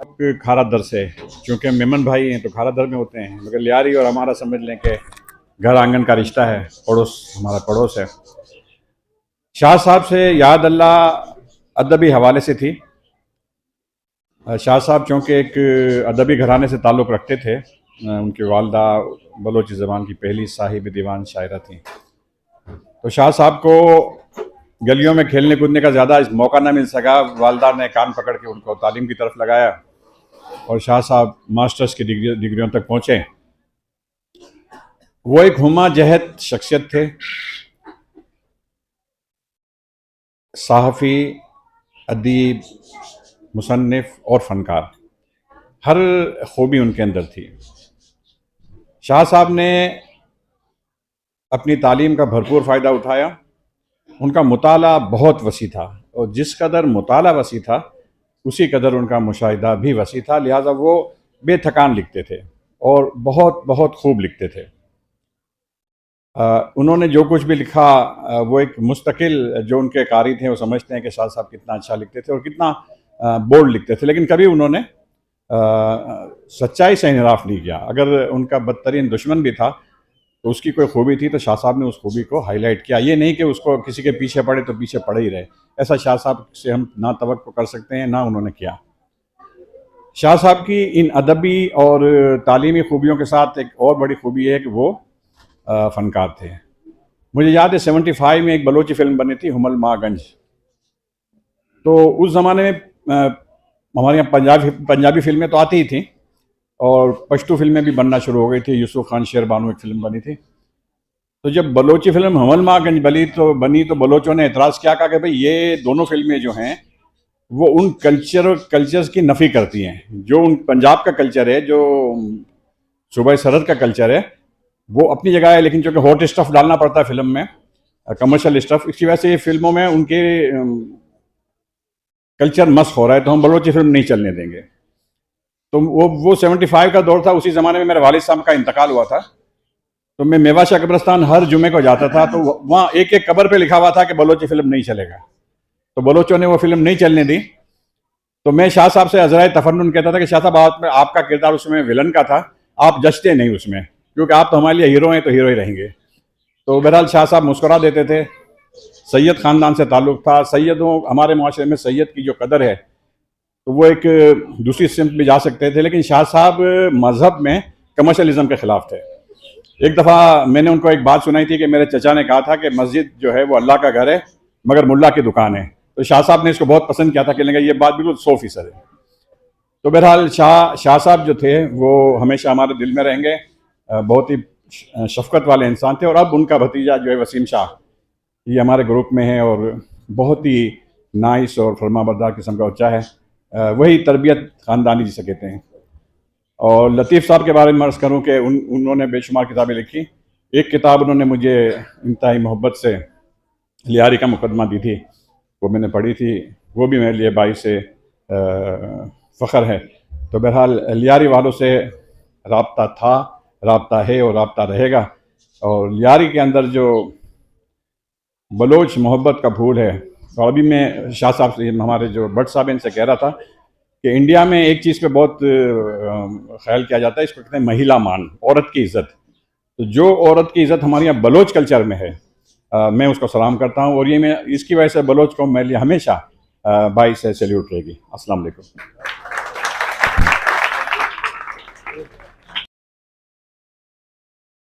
खारा दर से, चूँकि मेमन भाई हैं तो खारा दर में होते हैं, मगर लियारी और हमारा समझ लें कि घर आंगन का रिश्ता है, पड़ोस हमारा पड़ोस है। शाह साहब से याद अल्लाह अदबी हवाले से थी। शाह साहब चूँकि एक अदबी घराने से ताल्लुक़ रखते थे, उनकी वालदा बलोची ज़बान की पहली साहिब दीवान शायरा थी। तो शाह साहब को गलियों में खेलने कूदने का ज़्यादा मौका ना मिल सका। वालदा ने कान पकड़ के उनको तालीम की तरफ लगाया और शाह साहब मास्टर्स की डिग्रियों तक पहुँचे। वो एक हुमा जहत शख्सियत थे, सहाफ़ी, अदीब, मुसन्निफ़ और फ़नकार, हर खूबी उनके अंदर थी। शाह साहब ने अपनी तालीम का भरपूर फ़ायदा उठाया। उनका मुताला बहुत वसी था और जिस कदर मुताला वसी था उसी कदर उनका मुशाहिदा भी वसी था, लिहाजा वो बेथकान लिखते थे और बहुत बहुत खूब लिखते थे। उन्होंने जो कुछ भी लिखा वो एक मुस्तकिल, जो उनके कारी थे वो समझते हैं कि शाह साहब कितना अच्छा लिखते थे और कितना बोल्ड लिखते थे, लेकिन कभी उन्होंने सच्चाई से इनराफ नहीं किया। अगर उनका बदतरीन दुश्मन भी था तो उसकी कोई खूबी थी तो शाह साहब ने उस खूबी को हाईलाइट किया। ये नहीं कि उसको किसी के पीछे पड़े तो पीछे पड़े ही रहे, ऐसा शाह साहब से हम ना तवक्को कर सकते हैं, ना उन्होंने किया। शाह साहब की इन अदबी और तालीमी खूबियों के साथ एक और बड़ी खूबी है कि वो फ़नकार थे। मुझे याद है 75 में एक बलोची फ़िल्म बनी थी, हुमल मागंज। तो उस ज़माने में हमारे यहाँ पंजाबी फ़िल्में तो आती ही थी और पश्तो फिल्में भी बनना शुरू हो गई थी। यूसुफ खान शेरबानू एक फ़िल्म बनी थी। तो जब बलोची फ़िल्म हमल मागंज बनी तो बलोचों ने एतराज़ किया, कहा कि भाई ये दोनों फिल्में जो हैं वो उन कल्चर्स की नफ़ी करती हैं। जो उन पंजाब का कल्चर है, जो सूबाई सरहद का कल्चर है, वो अपनी जगह है, लेकिन चूँकि हॉट स्टफ़ डालना पड़ता है फ़िल्म में, कमर्शियल स्टफ़, इसकी वजह से फिल्मों में उनके कल्चर मस्ख हो रहा है, तो हम बलोची फ़िल्म नहीं चलने देंगे। तो वो 75 का दौर था। उसी ज़माने में मेरे वालिद साहब का इंतकाल हुआ था। तो मैं मेवाशा कब्रिस्तान हर जुमे को जाता था, तो वहाँ एक एक कब्र पे लिखा हुआ था कि बलोची फ़िल्म नहीं चलेगा। तो बलोचों ने वो फ़िल्म नहीं चलने दी। तो मैं शाह साहब से अज़राए तफन्नुन कहता था कि शाह साहब आपका किरदार उसमें विलन का था, आप जचते नहीं उसमें, क्योंकि आप तो हमारे लिए हीरो हैं तो हीरो ही रहेंगे। तो बहरहाल शाह साहब मुस्कुरा देते थे। सैयद ख़ानदान से ताल्लुक़ था। सैयदों, हमारे माशरे में सैयद की जो कदर है तो वो एक दूसरी सिमत भी जा सकते थे, लेकिन शाह साहब मज़हब में कमर्शलिज़म के ख़िलाफ़ थे। एक दफ़ा मैंने उनको एक बात सुनाई थी कि मेरे चचा ने कहा था कि मस्जिद जो है वो अल्लाह का घर है मगर मुल्ला की दुकान है। तो शाह साहब ने इसको बहुत पसंद किया था कि ये बात बिल्कुल 100% है। तो बहरहाल शाह साहब जो थे वो हमेशा हमारे दिल में रहेंगे। बहुत ही शफ़क़त वाले इंसान थे। और अब उनका भतीजा जो है वसीम शाह, ये हमारे ग्रुप में है और बहुत ही नाइस और फरमाबरदार किस्म का बच्चा है। वही तरबियत ख़ानदानी जिसे कहते हैं। और लतीफ़ साहब के बारे में अर्ज़ करूँ कि उन्होंने बेशुमार किताबें लिखी। एक किताब उन्होंने मुझे इंतहाई मोहब्बत से लियारी का मुकदमा दी थी, वो मैंने पढ़ी थी। वो भी मेरे लिए बाइस से फ़ख्र है। तो बहरहाल लियारी वालों से राब्ता था, राब्ता है और राब्ता रहेगा। और लियारी के अंदर जो बलोच मोहब्बत का फूल है, और अभी मैं शाह साहब से, हमारे जो भट्ट साहब इनसे कह रहा था कि इंडिया में एक चीज़ पे बहुत ख्याल किया जाता है, इसको कहते हैं महिला मान, औरत की इज़्ज़त। तो जो औरत की इज़्ज़त हमारे यहाँ बलोच कल्चर में है, मैं उसको सलाम करता हूँ। और ये मैं इसकी वजह से बलोच को मेरे लिए हमेशा बाइस से सैल्यूट रहेगी। अस्सलाम वालेकुम।